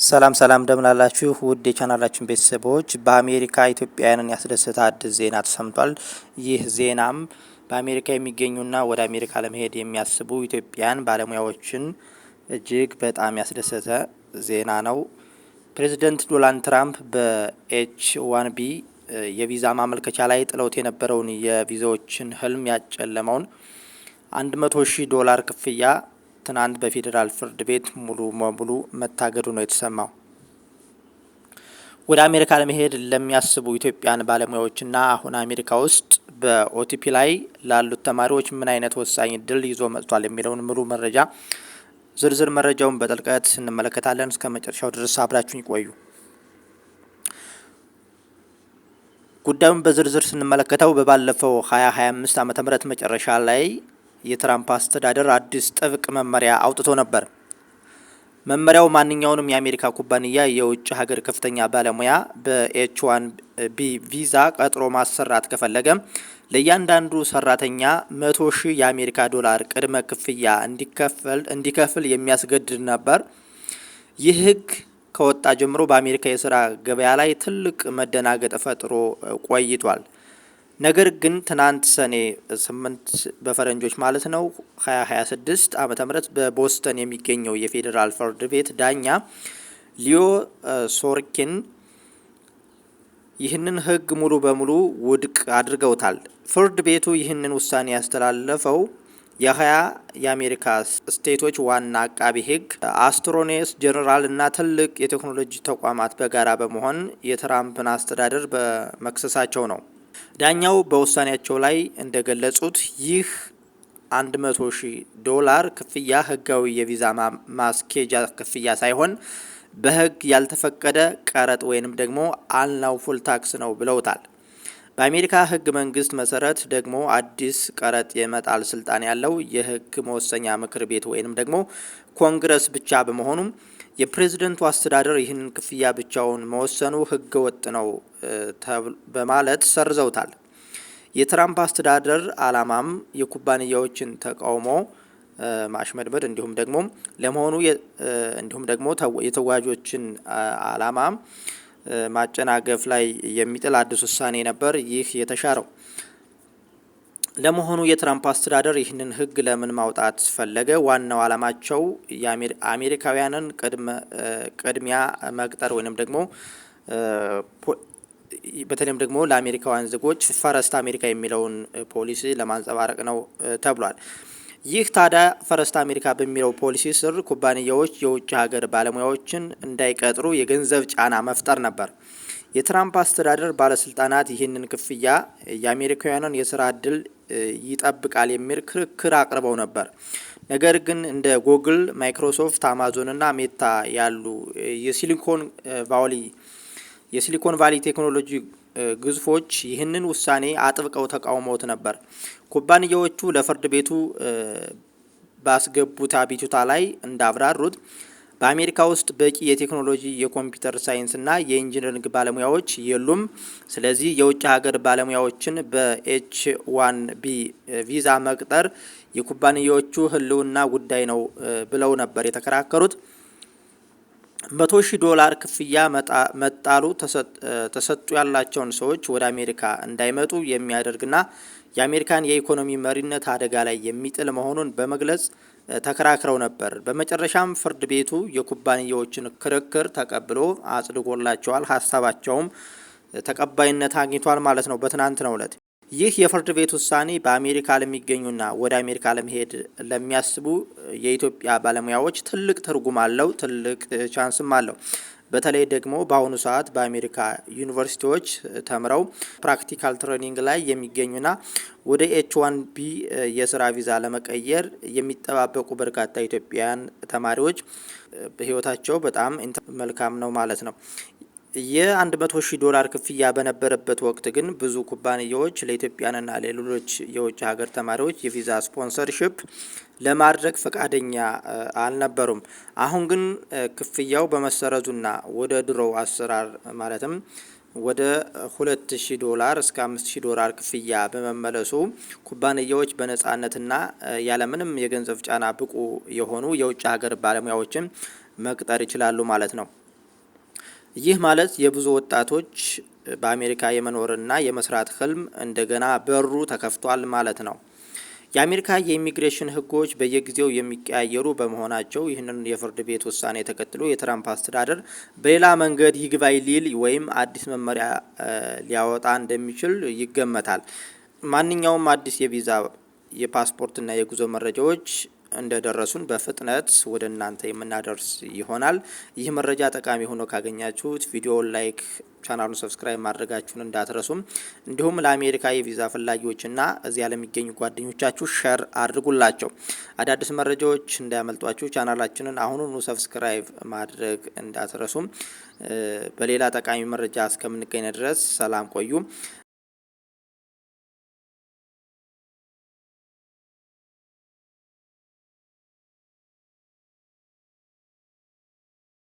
ሰላም እንደምላላችሁ ውድ የቻናላችን ቤተሰቦች፣ በአሜሪካ ኢትዮጵያውያንን ያስደሰተ አዲስ ዜና ተሰምቷል። ይህ ዜናም በአሜሪካ የሚገኙና ወደ አሜሪካ ለመሄድ የሚያስቡ ኢትዮጵያውያን ባለሙያዎችን እጅግ በጣም ያስደሰተ ዜና ነው። ፕሬዚደንት ዶናልድ ትራምፕ በኤች1ቢ የቪዛ ማመልከቻ ላይ ጥለውት የነበረውን የቪዛዎችን ህልም ያጨለመውን $100,000 ክፍያ ትናንት በፌዴራል ፍርድ ቤት ሙሉ በሙሉ መታገዱ ነው የተሰማው። ወደ አሜሪካ ለመሄድ ለሚያስቡ ኢትዮጵያን ባለሙያዎችና አሁን አሜሪካ ውስጥ በኦቲፒ ላይ ላሉት ተማሪዎች ምን አይነት ወሳኝ እድል ይዞ መጥቷል የሚለውን ሙሉ መረጃ ዝርዝር መረጃውን በጥልቀት እንመለከታለን። እስከ መጨረሻው ድረስ አብራችሁን ይቆዩ። ጉዳዩን በዝርዝር ስንመለከተው በባለፈው 2025 ዓ.ም መጨረሻ ላይ የትራምፕ አስተዳደር አዲስ ጥብቅ መመሪያ አውጥቶ ነበር። መመሪያው ማንኛውንም የአሜሪካ ኩባንያ የውጭ ሀገር ከፍተኛ ባለሙያ በኤች1ቢ ቪዛ ቀጥሮ ማሰራት ከፈለገ ለእያንዳንዱ ሰራተኛ $100,000 የአሜሪካ ዶላር ቅድመ ክፍያ እንዲከፍል የሚያስገድድ ነበር። ይህ ህግ ከወጣ ጀምሮ በአሜሪካ የስራ ገበያ ላይ ትልቅ መደናገጥ ፈጥሮ ቆይቷል። ነገር ግን ትናንት ሰኔ 8 በፈረንጆች ማለት ነው 2026 ዓ.ም በቦስተን የሚገኘው የፌዴራል ፍርድ ቤት ዳኛ ሊዮ ሶርኪን ይህንን ህግ ሙሉ በሙሉ ውድቅ አድርገውታል። ፍርድ ቤቱ ይህንን ውሳኔ ያስተላለፈው የ20 የአሜሪካ ስቴቶች ዋና አቃቢ ህግ፣ አስትሮኔስ ጀነራል እና ትልቅ የቴክኖሎጂ ተቋማት በጋራ በመሆን የትራምፕን አስተዳደር በመክሰሳቸው ነው። ዳኛው በውሳኔያቸው ላይ እንደገለጹት ይህ $100,000 ክፍያ ህጋዊ የቪዛ ማስኬጃ ክፍያ ሳይሆን በህግ ያልተፈቀደ ቀረጥ ወይንም ደግሞ አንላውፉል ታክስ ነው ብለውታል። በአሜሪካ ህግ መንግስት መሰረት ደግሞ አዲስ ቀረጥ የመጣል ስልጣን ያለው የህግ መወሰኛ ምክር ቤት ወይንም ደግሞ ኮንግረስ ብቻ በመሆኑም የፕሬዝደንቱ አስተዳደር ይህንን ክፍያ ብቻውን መወሰኑ ህገ ወጥ ነው በማለት ሰርዘውታል። የትራምፕ አስተዳደር አላማም የኩባንያዎችን ተቃውሞ ማሽመድመድ እንዲሁም ደግሞ የተጓዦችን አላማ ማጨናገፍ ላይ የሚጥል አዲስ ውሳኔ ነበር ይህ የተሻረው። ለመሆኑ የትራምፕ አስተዳደር ይህንን ህግ ለምን ማውጣት ፈለገ? ዋናው አላማቸው አሜሪካውያንን ቅድሚያ መቅጠር ወይንም ደግሞ በተለይም ደግሞ ለአሜሪካውያን ዜጎች ፈረስት አሜሪካ የሚለውን ፖሊሲ ለማንጸባረቅ ነው ተብሏል። ይህ ታዲያ ፈረስት አሜሪካ በሚለው ፖሊሲ ስር ኩባንያዎች የውጭ ሀገር ባለሙያዎችን እንዳይቀጥሩ የገንዘብ ጫና መፍጠር ነበር። የትራምፕ አስተዳደር ባለስልጣናት ይህንን ክፍያ የአሜሪካውያንን የስራ እድል ይጠብቃል የሚል ክርክር አቅርበው ነበር። ነገር ግን እንደ ጉግል፣ ማይክሮሶፍት፣ አማዞን እና ሜታ ያሉ የሲሊኮን ቫሊ ቴክኖሎጂ ግዙፎች ይህንን ውሳኔ አጥብቀው ተቃውመውት ነበር። ኩባንያዎቹ ለፍርድ ቤቱ ባስገቡት አቤቱታ ላይ እንዳብራሩት በአሜሪካ ውስጥ በቂ የቴክኖሎጂ፣ የኮምፒውተር ሳይንስ እና የኢንጂነሪንግ ባለሙያዎች የሉም። ስለዚህ የውጭ ሀገር ባለሙያዎችን በኤች1ቢ ቪዛ መቅጠር የኩባንያዎቹ ህልውና ጉዳይ ነው ብለው ነበር የተከራከሩት። $100,000 ክፍያ መጣሉ ተሰጡ ያላቸውን ሰዎች ወደ አሜሪካ እንዳይመጡ የሚያደርግና የአሜሪካን የኢኮኖሚ መሪነት አደጋ ላይ የሚጥል መሆኑን በመግለጽ ተከራክረው ነበር። በመጨረሻም ፍርድ ቤቱ የኩባንያዎችን ክርክር ተቀብሎ አጽድቆላቸዋል። ሀሳባቸውም ተቀባይነት አግኝቷል ማለት ነው በትናንትናው ዕለት። ይህ የፍርድ ቤት ውሳኔ በአሜሪካ ለሚገኙና ወደ አሜሪካ ለመሄድ ለሚያስቡ የኢትዮጵያ ባለሙያዎች ትልቅ ትርጉም አለው፣ ትልቅ ቻንስም አለው። በተለይ ደግሞ በአሁኑ ሰዓት በአሜሪካ ዩኒቨርሲቲዎች ተምረው ፕራክቲካል ትሬኒንግ ላይ የሚገኙና ወደ ኤች1ቢ የስራ ቪዛ ለመቀየር የሚጠባበቁ በርካታ ኢትዮጵያውያን ተማሪዎች በህይወታቸው በጣም መልካም ነው ማለት ነው። $100,000 ክፍያ በነበረበት ወቅት ግን ብዙ ኩባንያዎች ለኢትዮጵያንና ለሌሎች የውጭ ሀገር ተማሪዎች የቪዛ ስፖንሰርሺፕ ለማድረግ ፈቃደኛ አልነበሩም። አሁን ግን ክፍያው በመሰረዙና ወደ ድሮው አሰራር ማለትም ወደ $2,000 እስከ $5,000 ክፍያ በመመለሱ ኩባንያዎች በነጻነትና ያለምንም የገንዘብ ጫና ብቁ የሆኑ የውጭ ሀገር ባለሙያዎችን መቅጠር ይችላሉ ማለት ነው። ይህ ማለት የብዙ ወጣቶች በአሜሪካ የመኖርና የመስራት ህልም እንደገና በሩ ተከፍቷል ማለት ነው። የአሜሪካ የኢሚግሬሽን ህጎች በየጊዜው የሚቀያየሩ በመሆናቸው ይህንን የፍርድ ቤት ውሳኔ ተከትሎ የትራምፕ አስተዳደር በሌላ መንገድ ይግባኝ ሊል ወይም አዲስ መመሪያ ሊያወጣ እንደሚችል ይገመታል። ማንኛውም አዲስ የቪዛ የፓስፖርትና የጉዞ መረጃዎች እንደደረሱን በፍጥነት ወደ እናንተ የምናደርስ ይሆናል። ይህ መረጃ ጠቃሚ ሆኖ ካገኛችሁት ቪዲዮውን ላይክ፣ ቻናሉን ሰብስክራይብ ማድረጋችሁን እንዳትረሱም። እንዲሁም ለአሜሪካ የቪዛ ፈላጊዎችና እዚያ ለሚገኙ ጓደኞቻችሁ ሸር አድርጉላቸው። አዳዲስ መረጃዎች እንዳያመልጧችሁ ቻናላችንን አሁኑኑ ሰብስክራይብ ማድረግ እንዳትረሱም። በሌላ ጠቃሚ መረጃ እስከምንገኝ ድረስ ሰላም ቆዩ።